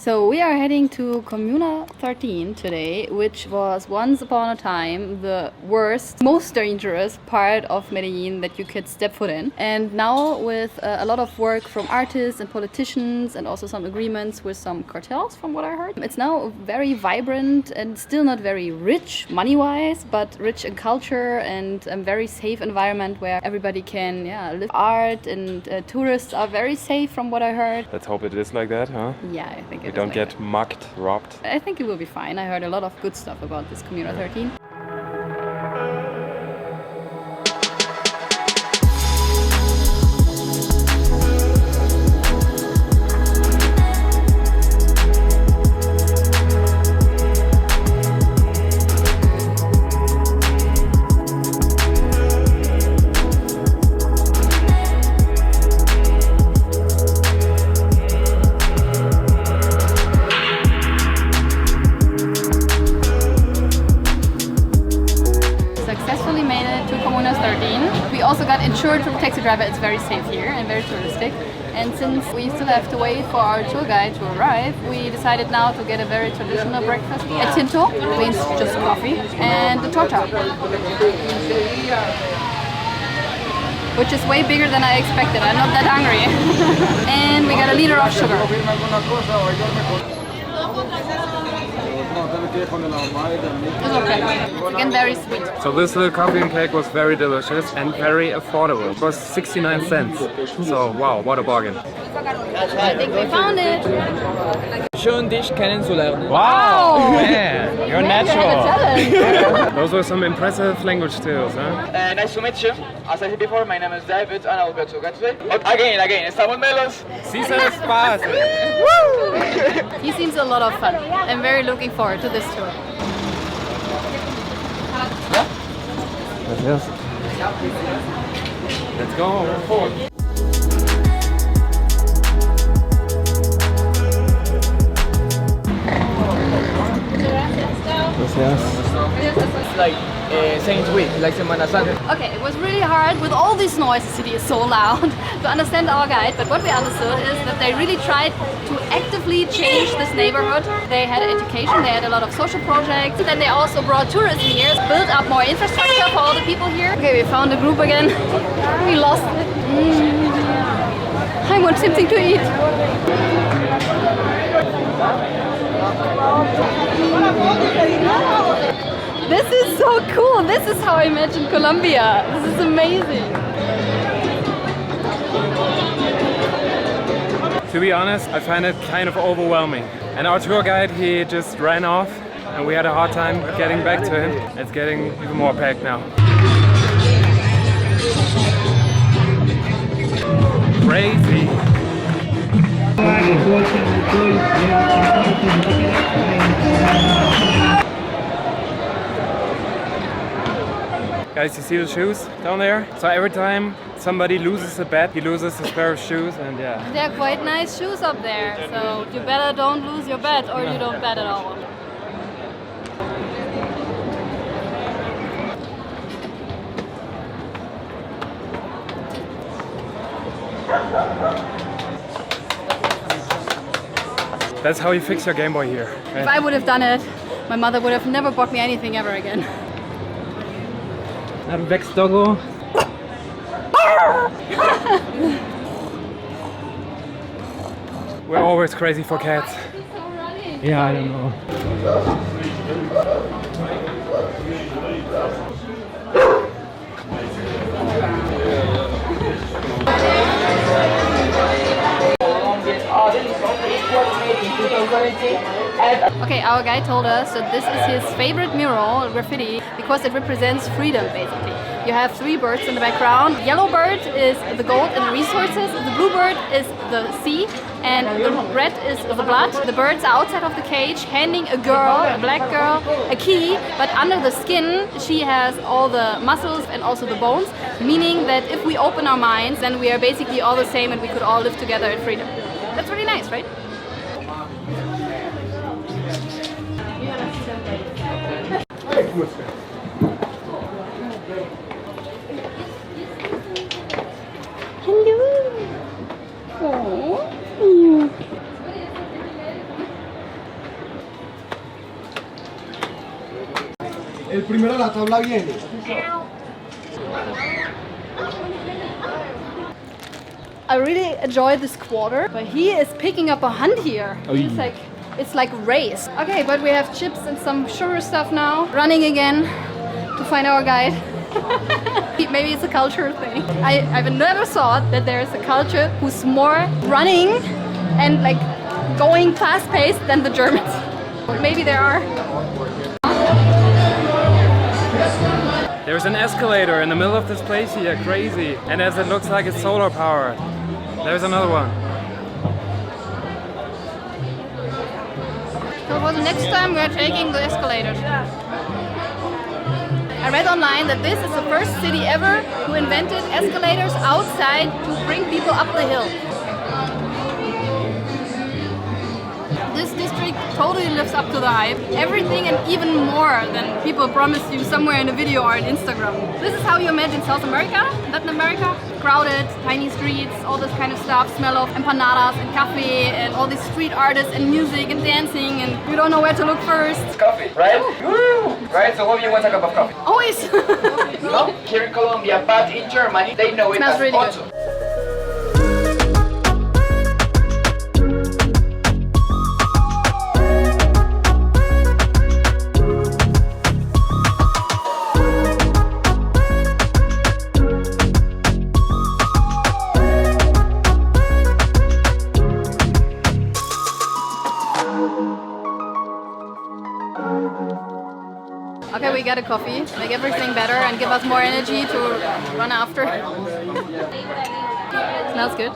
So we are heading to Comuna 13 today, which was once upon a time the worst, most dangerous part of Medellin that you could step foot in. And now with a lot of work from artists and politicians and also some agreements with some cartels from what I heard, it's now very vibrant and still not very rich money-wise, but rich in culture and a very safe environment where everybody can live art, and tourists are very safe from what I heard. Let's hope it is like that, huh? Yeah, I think we don't get mugged, robbed. I think it will be fine. I heard a lot of good stuff about this Comuna 13. We also got insured from taxi driver. It's very safe here and very touristic. And since we still have to wait for our tour guide to arrive, we decided now to get a very traditional breakfast. A tinto, means just coffee, and a torta, which is way bigger than I expected. I'm not that hungry. And we got a liter of sugar. It's okay. It's again very sweet. So this little coffee and cake was very delicious and very affordable. It was 69 cents. So wow, what a bargain. I think we found it. Schön dich kennenzulernen. Wow, man, you're Man, natural. Those were some impressive language skills, huh? Nice to meet you. As I said before, my name is David and I'll go to today. Again, estamos melos. Sí se les pasa. He seems a lot of fun. I'm very looking forward to this tour. Yes. Let's go. It's like Saint Week, like Semana Santa. Okay, it was really hard with all these noises. The city is so loud to understand our guide, but what we understood is that they really tried to actively change this neighborhood. They had education, they had a lot of social projects, then they also brought tourism here, built up more infrastructure for all the people here. Okay, we found the group again. We lost it. I want something to eat. This is so cool. This is how I imagine Colombia. This is amazing. To be honest, I find it kind of overwhelming. And our tour guide, he just ran off and we had a hard time getting back to him. It's getting even more packed now. Crazy. Guys, you see the shoes down there? So every time somebody loses a bet, he loses his pair of shoes, and yeah. They're quite nice shoes up there, so you better don't lose your bet or you don't bet at all. That's how you fix your Game Boy here. If I would have done it, my mother would have never bought me anything ever again. Not Vex Doggo. We're always crazy for cats. Yeah, I don't know. Okay, our guy told us that this is his favorite mural, graffiti, because it represents freedom, basically. You have three birds in the background. The yellow bird is the gold and the resources, the blue bird is the sea, and the red is the blood. The birds are outside of the cage, handing a girl, a black girl, a key, but under the skin she has all the muscles and also the bones, meaning that if we open our minds, then we are basically all the same and we could all live together in freedom. That's really nice, right? El primero de la tabla viene. I really enjoy this quarter, but he is picking up a hunt here. It's like race. Okay, but we have chips and some sugar stuff now. Running again to find our guide. Maybe it's a cultural thing. I've never thought that there's a culture who's more running and like going fast-paced than the Germans. Maybe there are. There's an escalator in the middle of this place here, crazy. And as it looks like it's solar powered. There's another one. So for the next time we're taking the escalators. I read online that this is the first city ever who invented escalators outside to bring people up the hill. This district totally lives up to the hype. Everything and even more than people promise you somewhere in a video or on Instagram. This is how you imagine South America, Latin America. Crowded, tiny streets, all this kind of stuff. Smell of empanadas and cafe and all these street artists and music and dancing, and you don't know where to look first. Coffee, right? Woo! Right, so what do you want a cup of coffee? Always! No, here in Colombia, but in Germany, they know it Smells as really also. good. Okay, we got a coffee, make everything better and give us more energy to run after. Smells good.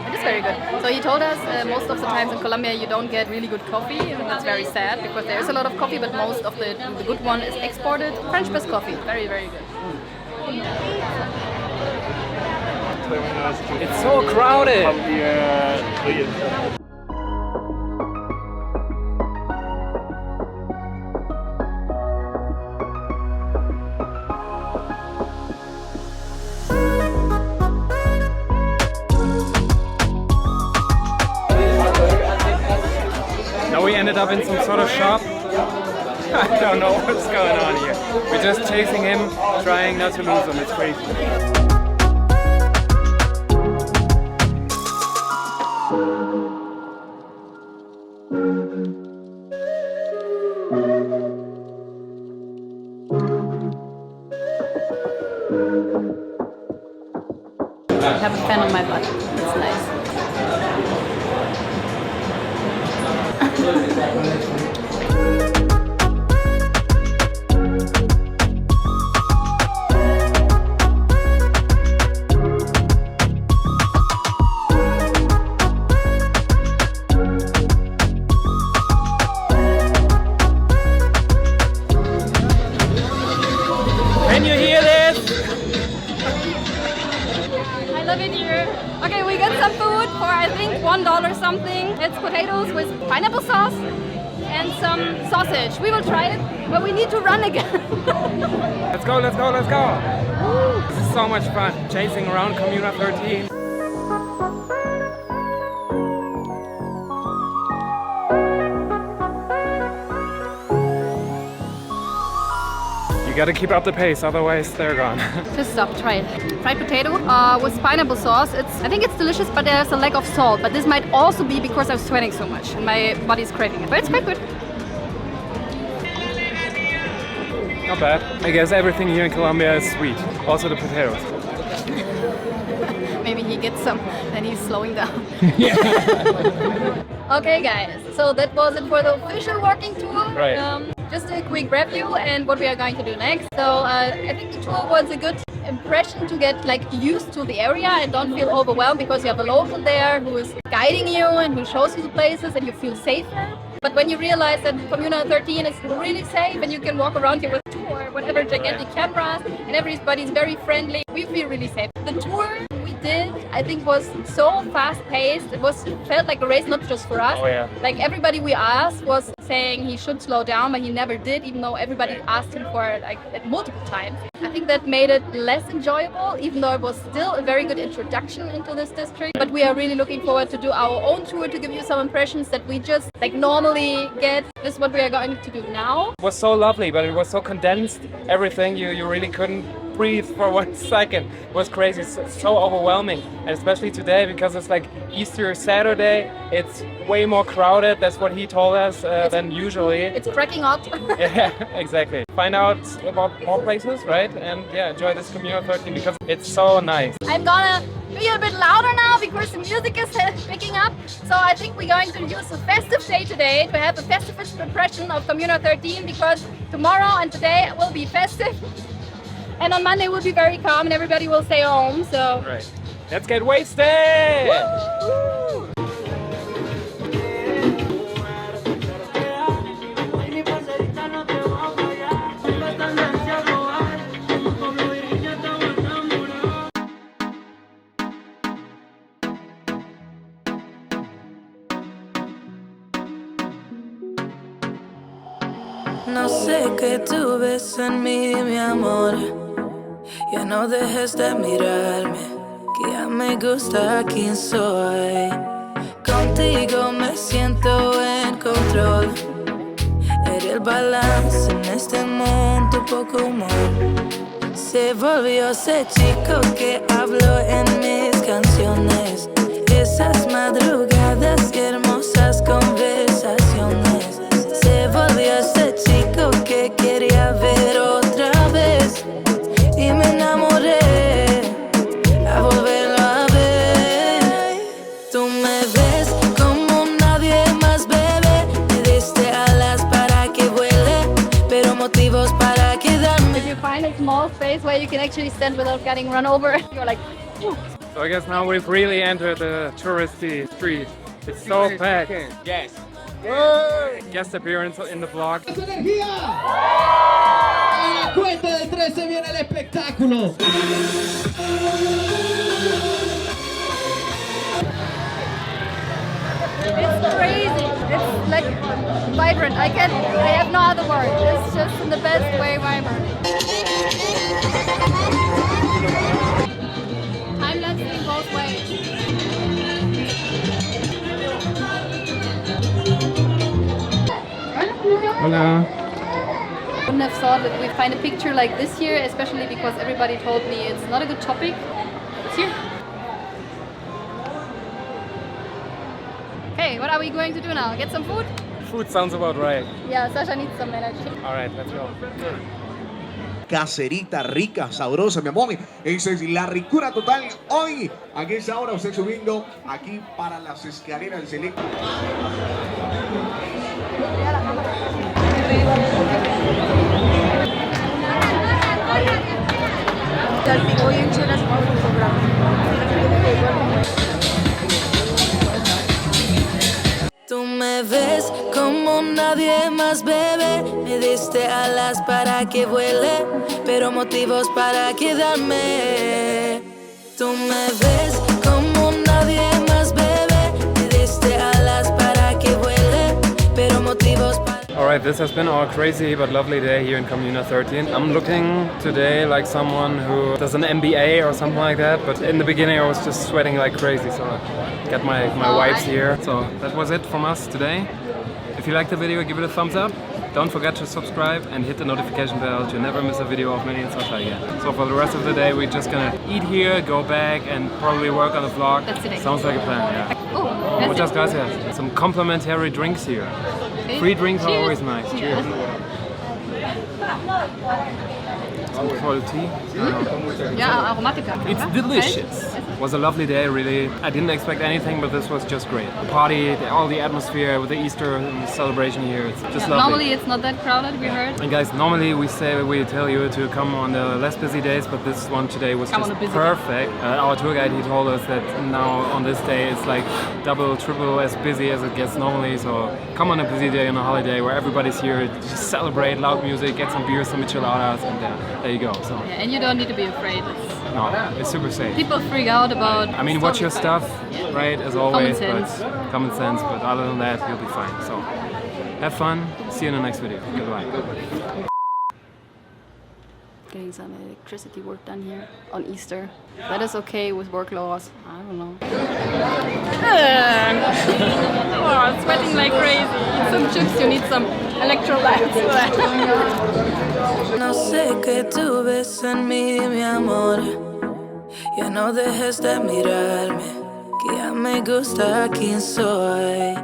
It is very good. So he told us most of the times in Colombia you don't get really good coffee, and that's very sad because there is a lot of coffee, but most of the good one is exported. French press coffee, very, very good. It's so crowded. Now we ended up in some sort of shop. I don't know what's going on here. We're just chasing him, trying not to lose him. It's crazy. I have a fan on my butt. It's nice. Can you hear this? I love it here. Okay, we got some food for I think $1 something. It's potatoes with pineapple sauce and some sausage. We will try it, but we need to run again. Let's go, let's go, let's go. Woo. This is so much fun, chasing around Comuna 13. You gotta keep up the pace, otherwise they're gone. Just stop, try it. Fried potato with pineapple sauce. I think it's delicious, but there's a lack of salt. But this might also be because I'm sweating so much and my body's craving it. But it's quite good. Not bad. I guess everything here in Colombia is sweet. Also the potatoes. Maybe he gets some and he's slowing down. Okay guys, so that was it for the official walking tour. Right. Just a quick review and what we are going to do next. So I think the tour was a good impression to get like used to the area and don't feel overwhelmed because you have a local there who is guiding you and who shows you the places and you feel safer. But when you realize that Comuna 13 is really safe and you can walk around here with two or whatever gigantic cameras and everybody's very friendly, we feel really safe. The tour we did, I think, was so fast-paced. It felt like a race, not just for us. Oh, yeah. Like everybody we asked was saying he should slow down, but he never did, even though everybody asked him for it like at multiple times. I think that made it less enjoyable, even though it was still a very good introduction into this district. But we are really looking forward to do our own tour to give you some impressions that we just like normally get. This is what we are going to do now. It was so lovely, but it was so condensed. Everything you really couldn't breathe for 1 second. It was crazy, so overwhelming, and especially today because it's like Easter Saturday. It's way more crowded. That's what he told us than usually. It's cracking hot. Yeah, exactly. Find out about more places, right? And yeah, enjoy this Comuna 13 because it's so nice. I'm gonna be a bit louder now because the music is picking up. So I think we're going to use a festive day today to have a festive impression of Comuna 13 because tomorrow and today will be festive. And on Monday we'll be very calm and everybody will stay home, so... Right. Let's get wasted! Woo! No sé qué tú ves en mí, mi amor. Ya no dejes de mirarme, que ya me gusta quién soy. Contigo me siento en control. Eres el balance en este mundo, poco humor. Se volvió ese chico que habló en mis canciones. Esas madrugadas y hermosas conversaciones. Se volvió ese chico que quería ver otra vez. Y me enamoré a volverlo a ver. Tú me ves como nadie más, bebé. Me diste alas para que vuele, pero motivos para quedarme. If you find a small space where you can actually stand without getting run over, you're like, whew. So I guess now we've really entered the touristy street. It's so packed. Yes. Guest appearance in the vlog. ¡Energía! A la cuenta de 13 viene el espectáculo. It's crazy. It's like vibrant. I have no other word. It's just in the best way vibrant. Time lapsing both ways. Hola. Wouldn't have thought that we'd find a picture like this here, especially because everybody told me it's not a good topic. It's here. Okay, what are we going to do now? Get some food? Food sounds about right. Yeah, Sascha needs some energy. Alright, let's go. Caserita, rica, sabrosa, mi amor. Esa es la ricura total hoy. Aquí es ahora usted subiendo aquí para las escaleras del selecto. Tú me ves como nadie más, bebé. Me diste alas para que vuele, pero motivos para quedarme. Tú me ves como nadie más, bebé. Me diste alas para que vuele, pero motivos para... Alright, this has been our crazy but lovely day here in Comuna 13. I'm looking today like someone who does an MBA or something like that, but in the beginning I was just sweating like crazy, so I got my wipes here. So that was it from us today. If you liked the video, give it a thumbs up. Don't forget to subscribe and hit the notification bell to never miss a video of Maddy and Sascha again. So for the rest of the day, we're just gonna eat here, go back, and probably work on the vlog. That's it. Sounds like a plan, yeah. Oh, Muchas gracias. Some complimentary drinks here. Okay. Free drinks are Cheers. always nice. Cheers. Some full tea. Yeah, aromatica. It's delicious. It was a lovely day, really. I didn't expect anything, but this was just great. The party, all the atmosphere with the Easter celebration here, it's just lovely. Normally it's not that crowded, we heard. And guys, normally we tell you to come on the less busy days, but this one today was Come just on a busy perfect. Our tour guide, he told us that now on this day it's like double, triple as busy as it gets normally. So come on a busy day on a holiday where everybody's here, just celebrate, loud music, get some beers, some micheladas, and there you go. So Yeah, and you don't need to be afraid. It's No, it's super safe. People freak out about. I mean, watch your stuff, right, as always, Common sense. but common sense, but other than that, you'll be fine. So, have fun, see you in the next video. Goodbye. Getting some electricity work done here on Easter. That is okay with work laws. I don't know. Oh, sweating like crazy. Eat some chips, you need some electrolytes. No sé qué tú ves en mí, mi amor. Ya no dejes de mirarme, que ya me gusta quién soy.